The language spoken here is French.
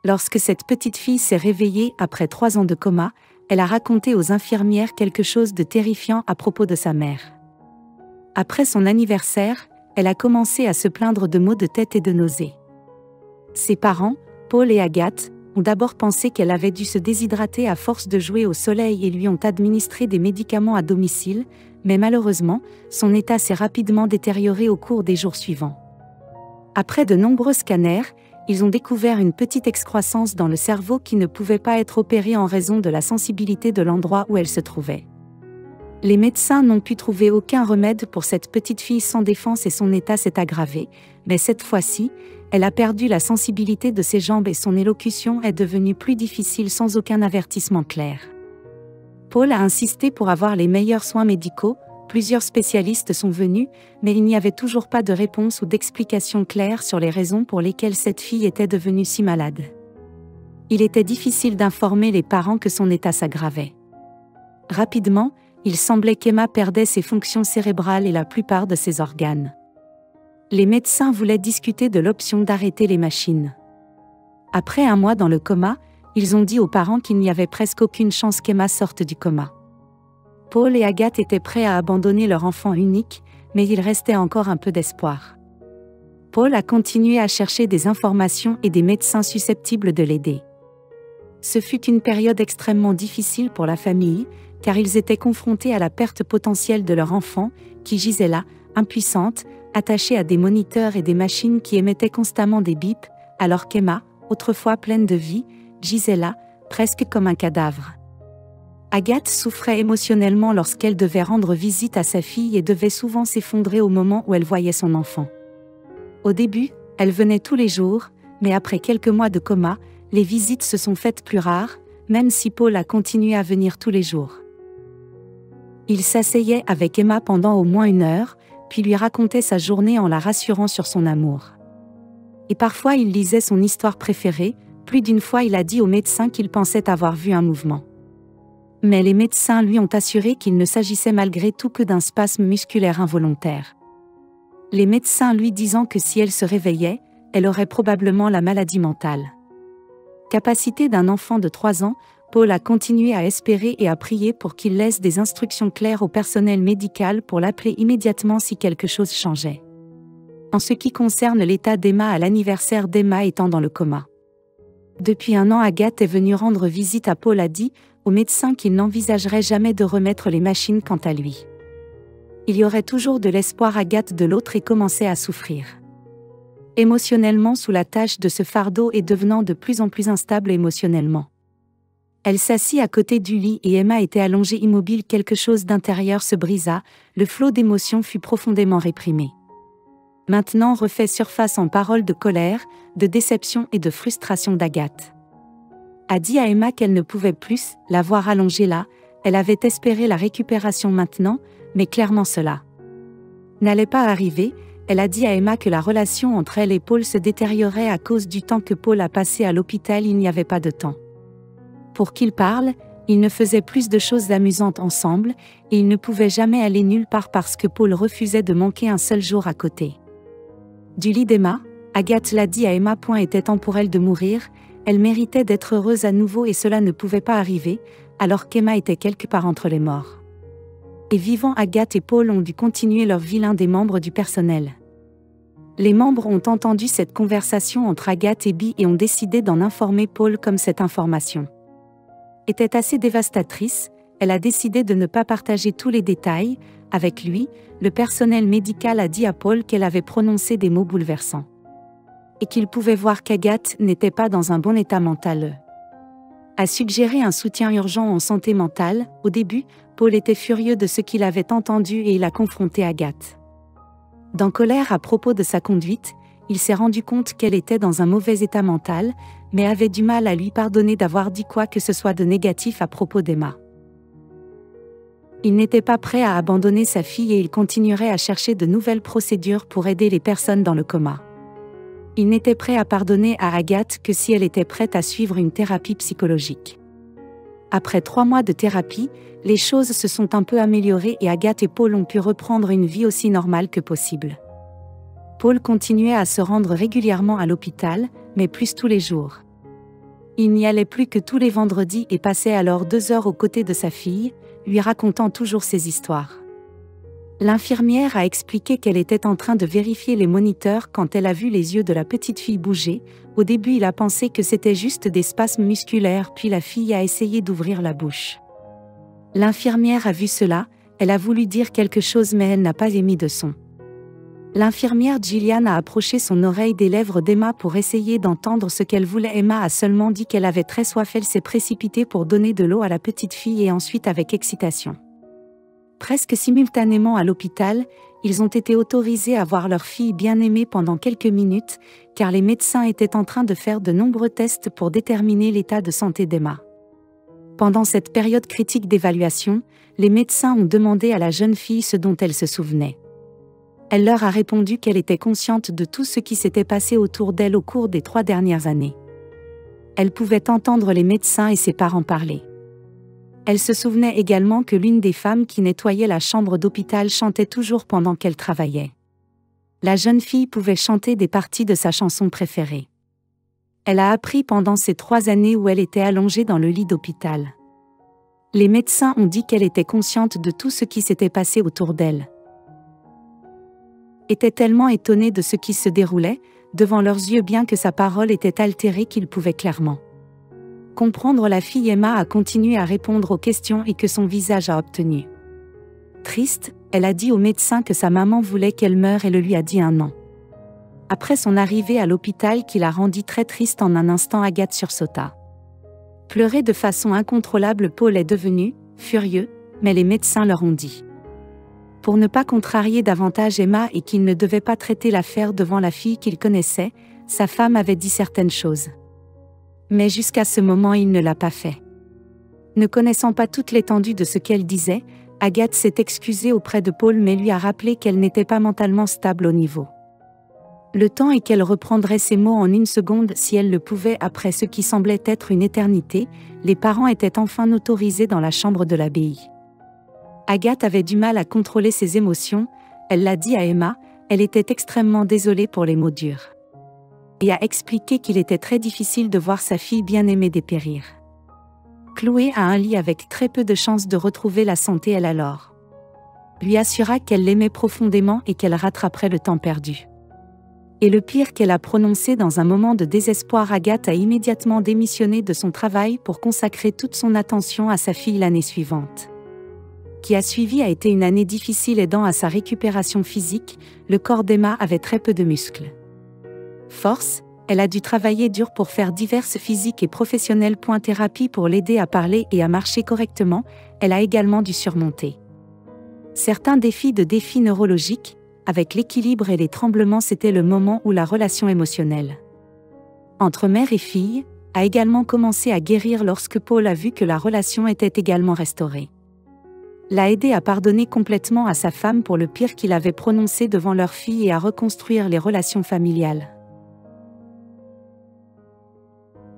Lorsque cette petite fille s'est réveillée après 3 ans de coma, elle a raconté aux infirmières quelque chose de terrifiant à propos de sa mère. Après son anniversaire, elle a commencé à se plaindre de maux de tête et de nausées. Ses parents, Paul et Agathe, ont d'abord pensé qu'elle avait dû se déshydrater à force de jouer au soleil et lui ont administré des médicaments à domicile, mais malheureusement, son état s'est rapidement détérioré au cours des jours suivants. Après de nombreux scanners, ils ont découvert une petite excroissance dans le cerveau qui ne pouvait pas être opérée en raison de la sensibilité de l'endroit où elle se trouvait. Les médecins n'ont pu trouver aucun remède pour cette petite fille sans défense et son état s'est aggravé, mais cette fois-ci, elle a perdu la sensibilité de ses jambes et son élocution est devenue plus difficile sans aucun avertissement clair. Paul a insisté pour avoir les meilleurs soins médicaux, plusieurs spécialistes sont venus, mais il n'y avait toujours pas de réponse ou d'explication claire sur les raisons pour lesquelles cette fille était devenue si malade. Il était difficile d'informer les parents que son état s'aggravait. Rapidement, il semblait qu'Emma perdait ses fonctions cérébrales et la plupart de ses organes. Les médecins voulaient discuter de l'option d'arrêter les machines. Après 1 mois dans le coma, ils ont dit aux parents qu'il n'y avait presque aucune chance qu'Emma sorte du coma. Paul et Agathe étaient prêts à abandonner leur enfant unique, mais il restait encore un peu d'espoir. Paul a continué à chercher des informations et des médecins susceptibles de l'aider. Ce fut une période extrêmement difficile pour la famille, car ils étaient confrontés à la perte potentielle de leur enfant, qui gisait là, impuissante, attachée à des moniteurs et des machines qui émettaient constamment des bips, alors qu'Emma, autrefois pleine de vie, gisait là, presque comme un cadavre. Agathe souffrait émotionnellement lorsqu'elle devait rendre visite à sa fille et devait souvent s'effondrer au moment où elle voyait son enfant. Au début, elle venait tous les jours, mais après quelques mois de coma, les visites se sont faites plus rares, même si Paul a continué à venir tous les jours. Il s'asseyait avec Emma pendant au moins 1 heure, puis lui racontait sa journée en la rassurant sur son amour. Et parfois il lisait son histoire préférée, plus d'une fois il a dit au médecin qu'il pensait avoir vu un mouvement. Mais les médecins lui ont assuré qu'il ne s'agissait malgré tout que d'un spasme musculaire involontaire. Les médecins lui disant que si elle se réveillait, elle aurait probablement la maladie mentale. Capacité d'un enfant de 3 ans, Paul a continué à espérer et à prier pour qu'il laisse des instructions claires au personnel médical pour l'appeler immédiatement si quelque chose changeait. En ce qui concerne l'état d'Emma à l'anniversaire d'Emma étant dans le coma. Depuis 1 an, Agathe est venue rendre visite à Paul a dit au médecin qu'il n'envisagerait jamais de remettre les machines quant à lui. Il y aurait toujours de l'espoir. Agathe de l'autre et commençait à souffrir. Émotionnellement sous la tâche de ce fardeau et devenant de plus en plus instable émotionnellement. Elle s'assit à côté du lit et Emma était allongée immobile. Quelque chose d'intérieur se brisa, le flot d'émotions fut profondément réprimé. Maintenant refait surface en paroles de colère, de déception et de frustration d'Agathe. A dit à Emma qu'elle ne pouvait plus la voir allongée là, elle avait espéré la récupération maintenant, mais clairement cela n'allait pas arriver. Elle a dit à Emma que la relation entre elle et Paul se détériorait à cause du temps que Paul a passé à l'hôpital. Il n'y avait pas de temps pour qu'ils parlent, ils ne faisaient plus de choses amusantes ensemble, et ils ne pouvaient jamais aller nulle part parce que Paul refusait de manquer un seul jour à côté. Du lit d'Emma, Agathe l'a dit à Emma. Était temps pour elle de mourir, elle méritait d'être heureuse à nouveau et cela ne pouvait pas arriver, alors qu'Emma était quelque part entre les morts. Et vivant, Agathe et Paul ont dû continuer leur vie. L'un des membres du personnel. Les membres ont entendu cette conversation entre Agathe et Bee et ont décidé d'en informer Paul. Comme cette information était assez dévastatrice, elle a décidé de ne pas partager tous les détails avec lui. Le personnel médical a dit à Paul qu'elle avait prononcé des mots bouleversants et qu'il pouvait voir qu'Agathe n'était pas dans un bon état mental. A suggéré un soutien urgent en santé mentale. Au début, Paul était furieux de ce qu'il avait entendu et il a confronté Agathe. Dans colère à propos de sa conduite, il s'est rendu compte qu'elle était dans un mauvais état mental, mais avait du mal à lui pardonner d'avoir dit quoi que ce soit de négatif à propos d'Emma. Il n'était pas prêt à abandonner sa fille et il continuerait à chercher de nouvelles procédures pour aider les personnes dans le coma. Il n'était prêt à pardonner à Agathe que si elle était prête à suivre une thérapie psychologique. Après 3 mois de thérapie, les choses se sont un peu améliorées et Agathe et Paul ont pu reprendre une vie aussi normale que possible. Paul continuait à se rendre régulièrement à l'hôpital, mais plus tous les jours. Il n'y allait plus que tous les vendredis et passait alors 2 heures aux côtés de sa fille, lui racontant toujours ses histoires. L'infirmière a expliqué qu'elle était en train de vérifier les moniteurs quand elle a vu les yeux de la petite fille bouger. Au début, il a pensé que c'était juste des spasmes musculaires, puis la fille a essayé d'ouvrir la bouche. L'infirmière a vu cela, elle a voulu dire quelque chose mais elle n'a pas émis de son. L'infirmière Gillian a approché son oreille des lèvres d'Emma pour essayer d'entendre ce qu'elle voulait. Emma a seulement dit qu'elle avait très soif. Elle s'est précipitée pour donner de l'eau à la petite fille et ensuite avec excitation. Presque simultanément à l'hôpital, ils ont été autorisés à voir leur fille bien-aimée pendant quelques minutes, car les médecins étaient en train de faire de nombreux tests pour déterminer l'état de santé d'Emma. Pendant cette période critique d'évaluation, les médecins ont demandé à la jeune fille ce dont elle se souvenait. Elle leur a répondu qu'elle était consciente de tout ce qui s'était passé autour d'elle au cours des 3 dernières années. Elle pouvait entendre les médecins et ses parents parler. Elle se souvenait également que l'une des femmes qui nettoyait la chambre d'hôpital chantait toujours pendant qu'elle travaillait. La jeune fille pouvait chanter des parties de sa chanson préférée. Elle a appris pendant ces 3 années où elle était allongée dans le lit d'hôpital. Les médecins ont dit qu'elle était consciente de tout ce qui s'était passé autour d'elle. Était tellement étonnée de ce qui se déroulait, devant leurs yeux bien que sa parole était altérée qu'ils pouvaient clairement comprendre. La fille Emma a continué à répondre aux questions et que son visage a obtenu. Triste, elle a dit au médecin que sa maman voulait qu'elle meure et le lui a dit un an. Après son arrivée à l'hôpital qui la rendit très triste en un instant, Agathe sursauta. Pleurer de façon incontrôlable. Paul est devenu furieux, mais les médecins leur ont dit. Pour ne pas contrarier davantage Emma et qu'il ne devait pas traiter l'affaire devant la fille qu'il connaissait, sa femme avait dit certaines choses. Mais jusqu'à ce moment il ne l'a pas fait. Ne connaissant pas toute l'étendue de ce qu'elle disait, Agathe s'est excusée auprès de Paul mais lui a rappelé qu'elle n'était pas mentalement stable au niveau. Le temps et qu'elle reprendrait ses mots en 1 seconde si elle le pouvait. Après ce qui semblait être une éternité, les parents étaient enfin autorisés dans la chambre de l'abbaye. Agathe avait du mal à contrôler ses émotions, elle l'a dit à Emma, elle était extrêmement désolée pour les mots durs. Et a expliqué qu'il était très difficile de voir sa fille bien-aimée dépérir. Clouée à un lit avec très peu de chances de retrouver la santé, elle alors lui assura qu'elle l'aimait profondément et qu'elle rattraperait le temps perdu. Et le pire, qu'elle a prononcé dans un moment de désespoir. Agathe a immédiatement démissionné de son travail pour consacrer toute son attention à sa fille. L'année suivante qui a suivi a été une année difficile aidant à sa récupération physique. Le corps d'Emma avait très peu de muscles. Force, elle a dû travailler dur pour faire diverses physiques et professionnelles. Thérapie pour l'aider à parler et à marcher correctement, elle a également dû surmonter certains défis neurologiques, avec l'équilibre et les tremblements. C'était le moment où la relation émotionnelle entre mère et fille a également commencé à guérir lorsque Paul a vu que la relation était également restaurée. L'a aidé à pardonner complètement à sa femme pour le pire qu'il avait prononcé devant leur fille et à reconstruire les relations familiales.